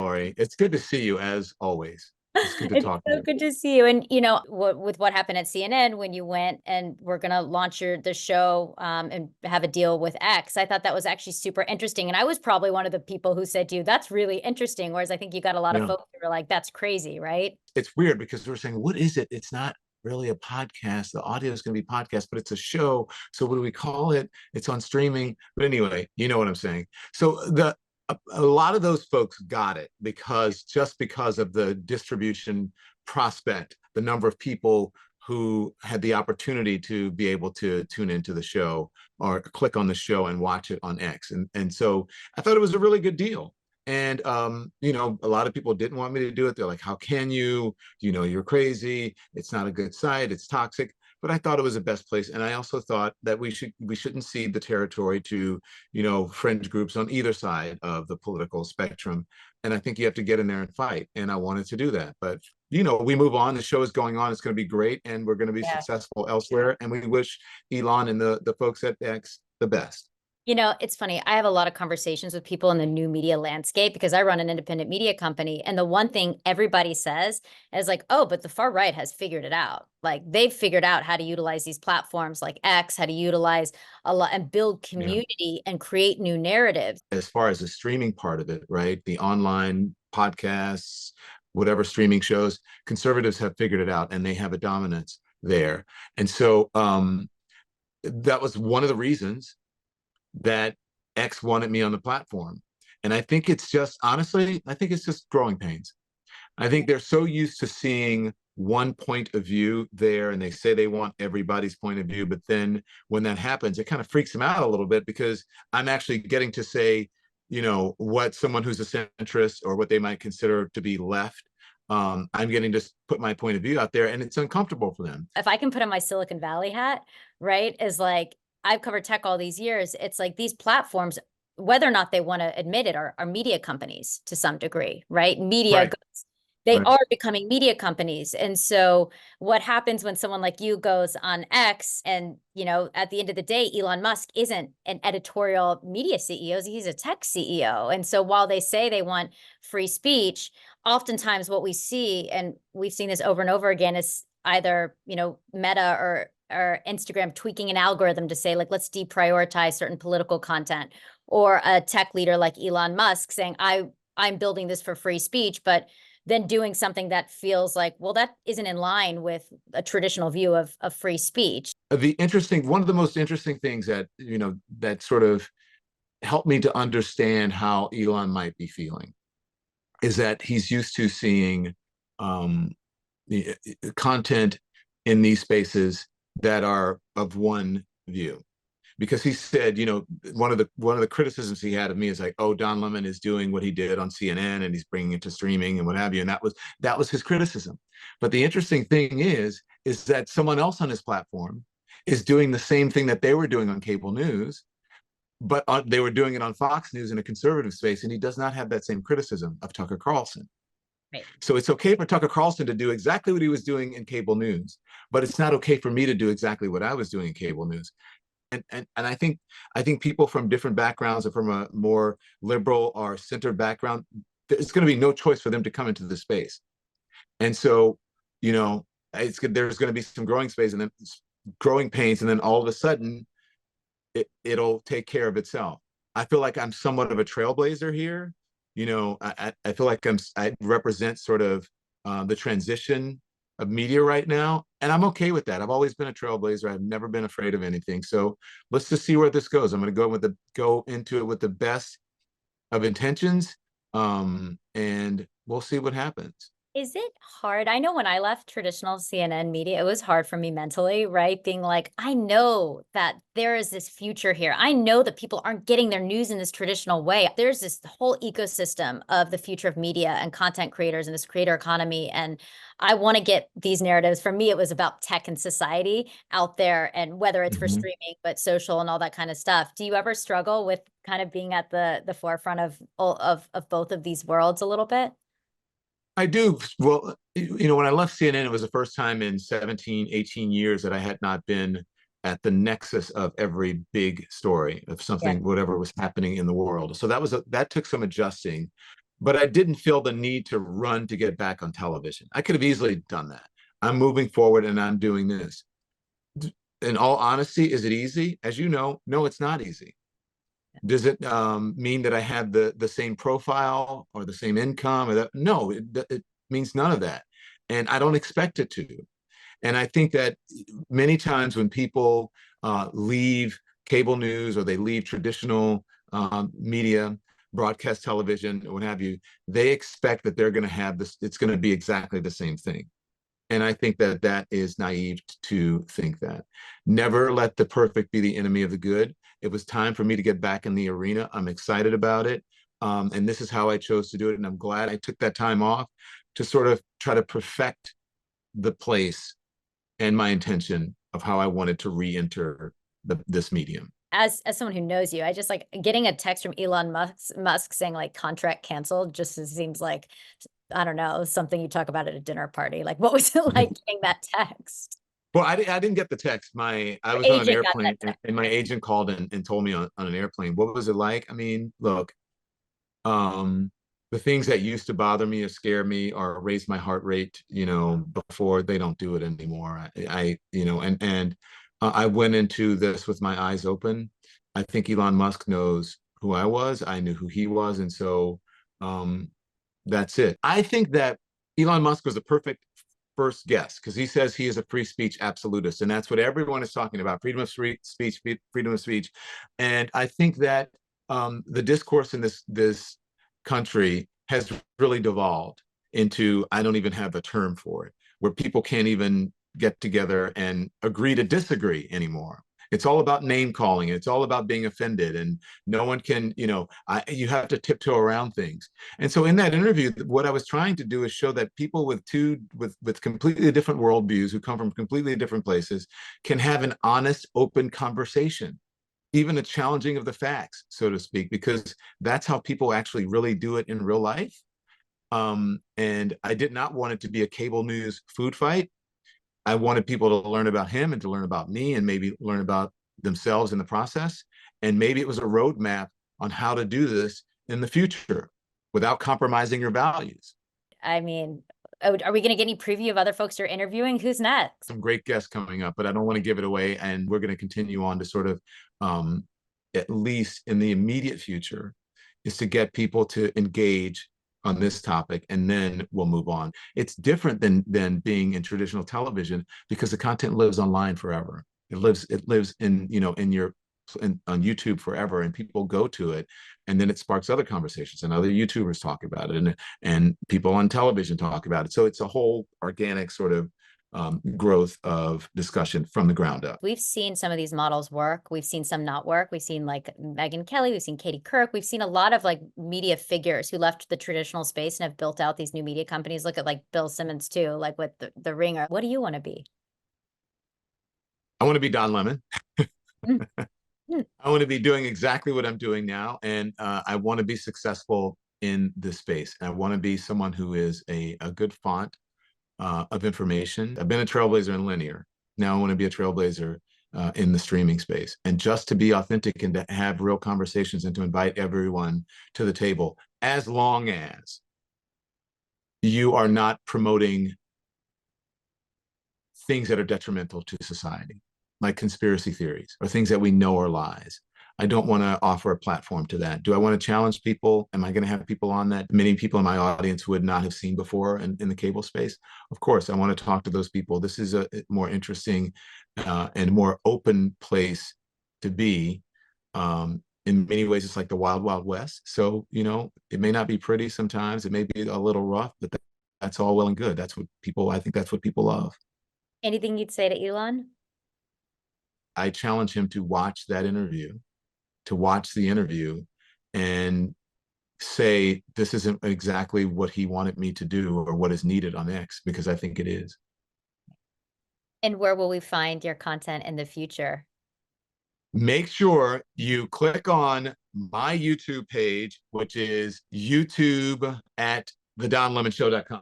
Lori. It's good to see you as always. It's good to It's talk to so you. good to see you. And with what happened at CNN when you went and we're gonna launch the show and have a deal with X, I thought that was actually super interesting. And I was probably one of the people who said to you, "That's really interesting." Whereas I think you got a lot of Yeah. folks who were like, "That's crazy," right? It's weird because we're saying, what is it? It's not really a podcast. The audio is going to be podcast, but it's a show. So what do we call it? It's on streaming. But anyway, you know what I'm saying. So a lot of those folks got it because of the distribution prospect, the number of people who had the opportunity to be able to tune into the show or click on the show and watch it on X. And so I thought it was a really good deal. And a lot of people didn't want me to do it. They're like, how can you? You're crazy. It's not a good site. It's toxic. But I thought it was the best place. And I also thought that we shouldn't cede the territory to, fringe groups on either side of the political spectrum. And I think you have to get in there and fight. And I wanted to do that. But we move on. The show is going on. It's going to be great. And we're going to be Yeah. successful elsewhere. And we wish Elon and the folks at X the best. It's funny. I have a lot of conversations with people in the new media landscape because I run an independent media company. And the one thing everybody says is like, oh, but the far right has figured it out. Like they've figured out how to utilize these platforms like X, how to utilize a lot and build Yeah. community and create new narratives. As far as the streaming part of it, right? The online podcasts, whatever streaming shows, conservatives have figured it out and they have a dominance there. And so that was one of the reasons that X wanted me on the platform. And I think it's just, honestly, I think it's just growing pains. I think they're so used to seeing one point of view there, and they say they want everybody's point of view. But then when that happens, it kind of freaks them out a little bit because I'm actually getting to say, what someone who's a centrist or what they might consider to be left. I'm getting to put my point of view out there, and it's uncomfortable for them. If I can put on my Silicon Valley hat, right, is like I've covered tech all these years. It's like these platforms, whether or not they want to admit it, are media companies to some degree, right? Media Right. goods. They Right. are becoming media companies. And so what happens when someone like you goes on X and, at the end of the day, Elon Musk isn't an editorial media CEO, he's a tech CEO. And so while they say they want free speech, oftentimes what we see, and we've seen this over and over again, is either, Meta or Instagram tweaking an algorithm to say, like, let's deprioritize certain political content, or a tech leader like Elon Musk saying, I'm building this for free speech, but then doing something that feels like, well, that isn't in line with a traditional view of free speech. One of the most interesting things that sort of helped me to understand how Elon might be feeling is that he's used to seeing the content in these spaces that are of one view. Because he said, one of the criticisms he had of me is like, oh, Don Lemon is doing what he did on CNN and he's bringing it to streaming and what have you, and that was his criticism. But the interesting thing is that someone else on his platform is doing the same thing that they were doing on cable news, but they were doing it on Fox News in a conservative space, and he does not have that same criticism of Tucker Carlson. Right. So it's okay for Tucker Carlson to do exactly what he was doing in cable news, but it's not okay for me to do exactly what I was doing in cable news. And I think people from different backgrounds or from a more liberal or centered background, it's going to be no choice for them to come into the space. And so, there's going to be some growing space and then growing pains, and then all of a sudden it'll take care of itself. I feel like I'm somewhat of a trailblazer here. I feel like I represent sort of the transition of media right now, and I'm okay with that. I've always been a trailblazer. I've never been afraid of anything. So let's just see where this goes. I'm going to go into it with the best of intentions, and we'll see what happens. Is it hard? I know when I left traditional CNN media, it was hard for me mentally, right? Being like, I know that there is this future here. I know that people aren't getting their news in this traditional way. There's this whole ecosystem of the future of media and content creators and this creator economy. And I want to get these narratives. For me, it was about tech and society out there, and whether it's for Mhm. streaming, but social and all that kind of stuff. Do you ever struggle with kind of being at the forefront of both of these worlds a little bit? I do. Well, when I left CNN, it was the first time in 17, 18 years that I had not been at the nexus of every big story of Yeah. something, whatever was happening in the world. So that took some adjusting. but I didn't feel the need to run to get back on television. I could have easily done that. I'm moving forward and I'm doing this. In all honesty, is it easy? As you know, no, it's not easy. Does it mean that I have the same profile or the same income? Or that? No, it means none of that. And I don't expect it to. And I think that many times when people leave cable news or they leave traditional media, broadcast television, or what have you, they expect that they're going to have this, it's going to be exactly the same thing. And I think that that is naive to think that. Never let the perfect be the enemy of the good. It was time for me to get back in the arena. I'm excited about it. And this is how I chose to do it. And I'm glad I took that time off to sort of try to perfect the place and my intention of how I wanted to re-enter this medium. As someone who knows you, I just like getting a text from Elon Musk saying like contract canceled just seems like, I don't know, something you talk about at a dinner party. Like, what was it like getting that text? Well, I didn't get the text. I Your was on an agent got airplane that text. and my agent called and told me on an airplane. What was it like? I mean, look, um, the things that used to bother me or scare me or raise my heart rate, before, they don't do it anymore. I went into this with my eyes open. I think Elon Musk knows who I was. I knew who he was. And so that's it. I think that Elon Musk was a perfect first guess because he says he is a free speech absolutist. And that's what everyone is talking about: freedom of speech, freedom of speech. And I think that the discourse in this country has really devolved into, I don't even have a term for it, where people can't even get together and agree to disagree anymore. It's all about name calling. It's all about being offended, and no one can, you have to tiptoe around things. And so, in that interview, what I was trying to do is show that people with completely different worldviews, who come from completely different places, can have an honest, open conversation, even a challenging of the facts, so to speak, because that's how people actually really do it in real life. And I did not want it to be a cable news food fight. I wanted people to learn about him and to learn about me and maybe learn about themselves in the process. And maybe it was a roadmap on how to do this in the future without compromising your values. I mean, are we going to get any preview of other folks you're interviewing? Who's next? Some great guests coming up, but I don't want to give it away. And we're going to continue on to sort of, at least in the immediate future, is to get people to engage on this topic, and then we'll move on. It's different than being in traditional television because the content lives online forever. It lives in on YouTube forever, and people go to it, and then it sparks other conversations, and other YouTubers talk about it, and people on television talk about it. So it's a whole organic sort of growth of discussion from the ground up. We've seen some of these models work. We've seen some not work. We've seen like Megyn Kelly. We've seen Katie Couric. We've seen a lot of like media figures who left the traditional space and have built out these new media companies. Look at like Bill Simmons too, like with the Ringer. What do you want to be? I want to be Don Lemon. Mm. I want to be doing exactly what I'm doing now, and I want to be successful in this space. And I want to be someone who is a good font of information. I've been a trailblazer in linear. Now I want to be a trailblazer in the streaming space. And just to be authentic and to have real conversations and to invite everyone to the table, as long as you are not promoting things that are detrimental to society, like conspiracy theories or things that we know are lies. I don't want to offer a platform to that. Do I want to challenge people? Am I going to have people on that many people in my audience would not have seen before in the cable space? Of course, I want to talk to those people. This is a more interesting and more open place to be. In many ways, it's like the wild, wild west. So, it may not be pretty sometimes. It may be a little rough, but that's all well and good. I think that's what people love. Anything you'd say to Elon? I challenge him to watch that interview, to watch the interview and say, this isn't exactly what he wanted me to do or what is needed on X, because I think it is. And where will we find your content in the future? Make sure you click on my YouTube page, which is YouTube at thedonlemonshow.com.